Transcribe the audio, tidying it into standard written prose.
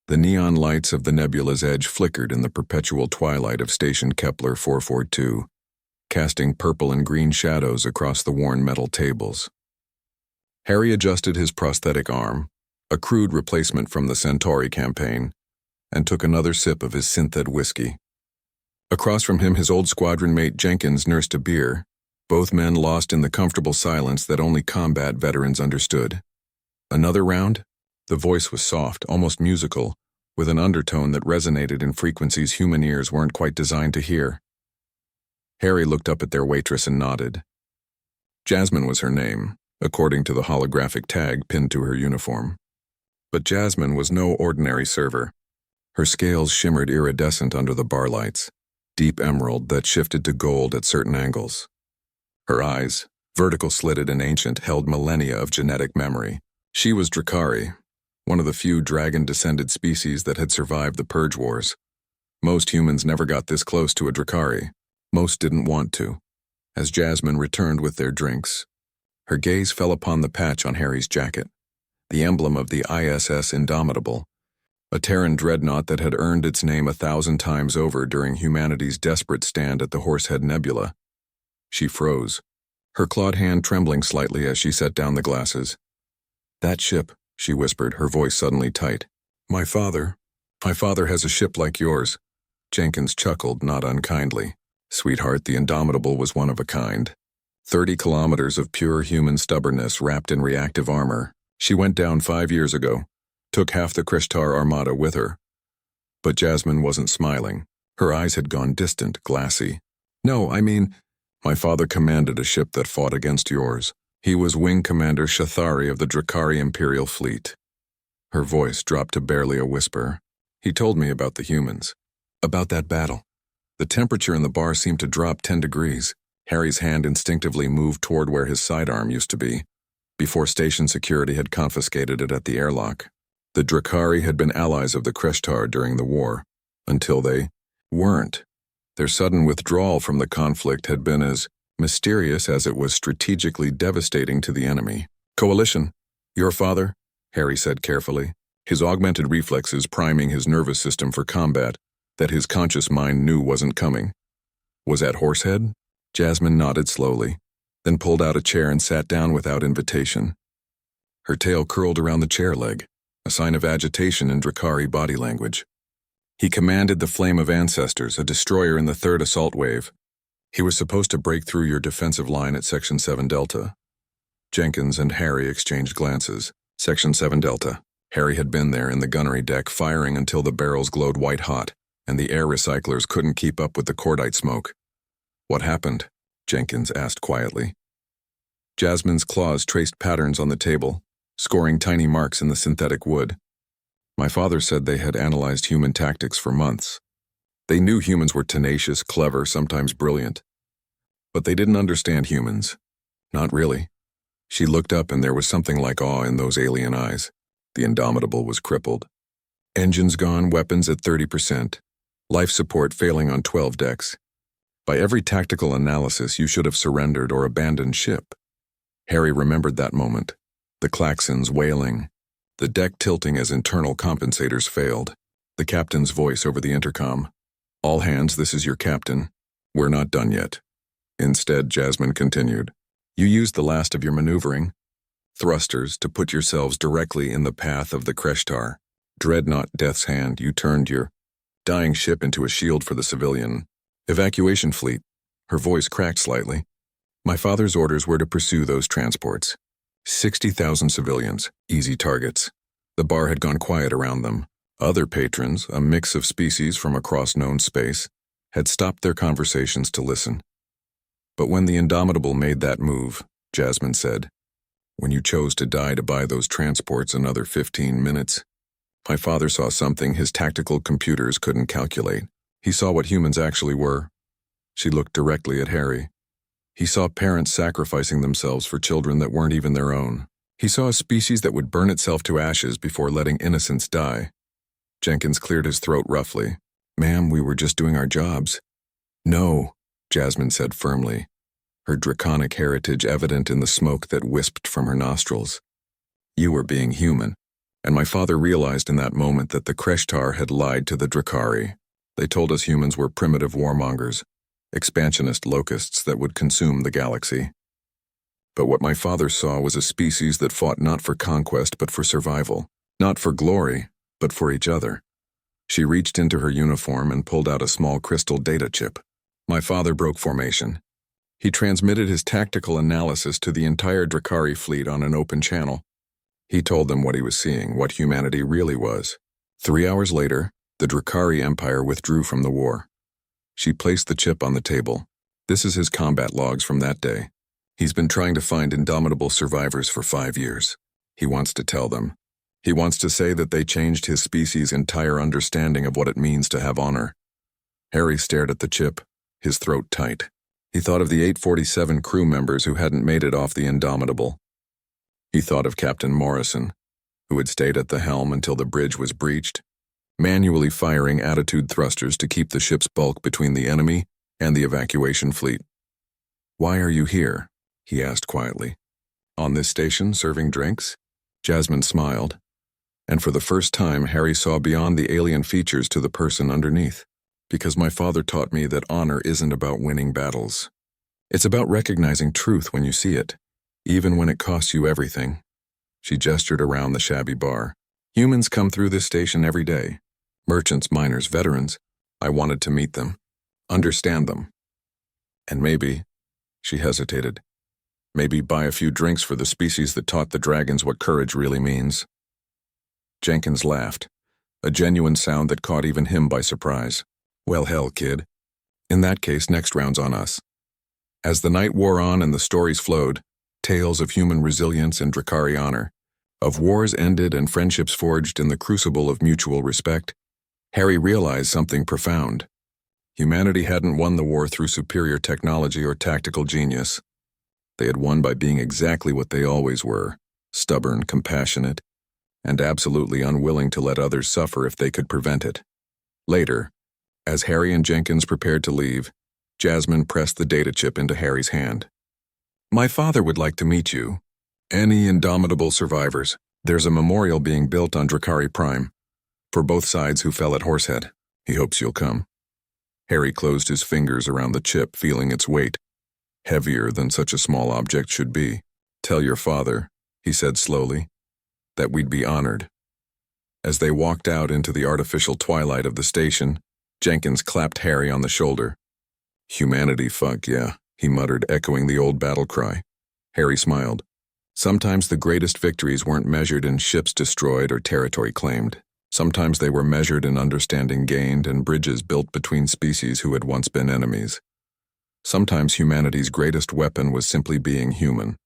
The neon lights of the nebula's edge flickered in the perpetual twilight of Station Kepler 442, casting purple and green shadows across the worn metal tables. Harry adjusted his prosthetic arm, a crude replacement from the Centauri campaign, and took another sip of his synthet whiskey. Across from him, his old squadron mate Jenkins nursed a beer, both men lost in the comfortable silence that only combat veterans understood. Another round? The voice was soft, almost musical, with an undertone that resonated in frequencies human ears weren't quite designed to hear. Harry looked up at their waitress and nodded. Jasmine was her name, according to the holographic tag pinned to her uniform. But Jasmine was no ordinary server. Her scales shimmered iridescent under the bar lights, deep emerald that shifted to gold at certain angles. Her eyes, vertical-slitted and ancient, held millennia of genetic memory. She was Drakari, one of the few dragon-descended species that had survived the Purge Wars. Most humans never got this close to a Drakari. Most didn't want to. As Jasmine returned with their drinks, her gaze fell upon the patch on Harry's jacket, the emblem of the ISS Indomitable, a Terran dreadnought that had earned its name 1,000 times over during humanity's desperate stand at the Horsehead Nebula. She froze, her clawed hand trembling slightly as she set down the glasses. "That ship," she whispered, her voice suddenly tight. My father has a ship like yours." Jenkins chuckled, not unkindly. "Sweetheart, the Indomitable was one of a kind. 30 kilometers of pure human stubbornness wrapped in reactive armor. She went down 5 years ago, took half the Krishtar armada with her." But Jasmine wasn't smiling. Her eyes had gone distant, glassy. "No, I mean, my father commanded a ship that fought against yours. He was Wing Commander Shathari of the Drakari Imperial Fleet." Her voice dropped to barely a whisper. "He told me about the humans. About that battle." The temperature in the bar seemed to drop 10 degrees. Harry's hand instinctively moved toward where his sidearm used to be, before station security had confiscated it at the airlock. The Drakari had been allies of the Kreshtar during the war, until they weren't. Their sudden withdrawal from the conflict had been as mysterious as it was strategically devastating to the enemy. "Coalition, your father?" Harry said carefully, his augmented reflexes priming his nervous system for combat that his conscious mind knew wasn't coming. "Was at Horsehead?" Jasmine nodded slowly, then pulled out a chair and sat down without invitation. Her tail curled around the chair leg, a sign of agitation in Drakari body language. "He commanded the Flame of Ancestors, a destroyer in the 3rd Assault Wave. He was supposed to break through your defensive line at Section 7 Delta." Jenkins and Harry exchanged glances. Section 7 Delta. Harry had been there in the gunnery deck, firing until the barrels glowed white-hot, and the air recyclers couldn't keep up with the cordite smoke. "What happened?" Jenkins asked quietly. Jasmine's claws traced patterns on the table, scoring tiny marks in the synthetic wood. "My father said they had analyzed human tactics for months. They knew humans were tenacious, clever, sometimes brilliant. But they didn't understand humans. Not really." She looked up and there was something like awe in those alien eyes. The Indomitable was crippled. Engines gone, weapons at 30%. Life support failing on 12 decks. By every tactical analysis, you should have surrendered or abandoned ship. Harry remembered that moment. The klaxons wailing, the deck tilting as internal compensators failed, the captain's voice over the intercom. "All hands, this is your captain. We're not done yet." Instead, Jasmine continued. "You used the last of your maneuvering thrusters to put yourselves directly in the path of the Kreshtar. Dreadnought Death's Hand, you turned your dying ship into a shield for the civilian evacuation fleet." Her voice cracked slightly. "My father's orders were to pursue those transports. 60,000 civilians, easy targets." The bar had gone quiet around them. Other patrons, a mix of species from across known space, had stopped their conversations to listen. "But when the Indomitable made that move," Jasmine said, "when you chose to die to buy those transports another 15 minutes, my father saw something his tactical computers couldn't calculate. He saw what humans actually were." She looked directly at Harry. "He saw parents sacrificing themselves for children that weren't even their own. He saw a species that would burn itself to ashes before letting innocents die." Jenkins cleared his throat roughly. "Ma'am, we were just doing our jobs." "No," Jasmine said firmly, her draconic heritage evident in the smoke that wisped from her nostrils. "You were being human. And my father realized in that moment that the Kreshtar had lied to the Drakari. They told us humans were primitive warmongers, expansionist locusts that would consume the galaxy. But what my father saw was a species that fought not for conquest but for survival, not for glory, but for each other. She reached into her uniform and pulled out a small crystal data chip. My father broke formation. He transmitted his tactical analysis to the entire Drakari fleet on an open channel. He told them what he was seeing, what humanity really was. 3 hours later, the Drakari Empire withdrew from the war. She placed the chip on the table. This is his combat logs from that day. He's been trying to find indomitable survivors for 5 years. He wants to tell them. He wants to say that they changed his species' entire understanding of what it means to have honor. Harry stared at the chip, his throat tight. He thought of the 847 crew members who hadn't made it off the Indomitable. He thought of Captain Morrison, who had stayed at the helm until the bridge was breached, manually firing attitude thrusters to keep the ship's bulk between the enemy and the evacuation fleet. "Why are you here?" he asked quietly. "On this station, serving drinks?" Jasmine smiled, and for the first time Harry saw beyond the alien features to the person underneath. "Because my father taught me that honor isn't about winning battles. It's about recognizing truth when you see it, even when it costs you everything." She gestured around the shabby bar. "Humans come through this station every day. Merchants, miners, veterans. I wanted to meet them, understand them. And maybe," she hesitated, "maybe buy a few drinks for the species that taught the dragons what courage really means." Jenkins laughed, a genuine sound that caught even him by surprise. "Well, hell, kid. In that case, next round's on us." As the night wore on and the stories flowed, tales of human resilience and Drakari honor, of wars ended and friendships forged in the crucible of mutual respect, Harry realized something profound. Humanity hadn't won the war through superior technology or tactical genius. They had won by being exactly what they always were, stubborn, compassionate, and absolutely unwilling to let others suffer if they could prevent it. Later, as Harry and Jenkins prepared to leave, Jasmine pressed the data chip into Harry's hand. "My father would like to meet you. Any indomitable survivors. There's a memorial being built on Drakari Prime, for both sides who fell at Horsehead. He hopes you'll come." Harry closed his fingers around the chip, feeling its weight, heavier than such a small object should be. "Tell your father," he said slowly, "that we'd be honored." As they walked out into the artificial twilight of the station, Jenkins clapped Harry on the shoulder. "Humanity, fuck yeah," he muttered, echoing the old battle cry. Harry smiled. Sometimes the greatest victories weren't measured in ships destroyed or territory claimed. Sometimes they were measured in understanding gained and bridges built between species who had once been enemies. Sometimes humanity's greatest weapon was simply being human.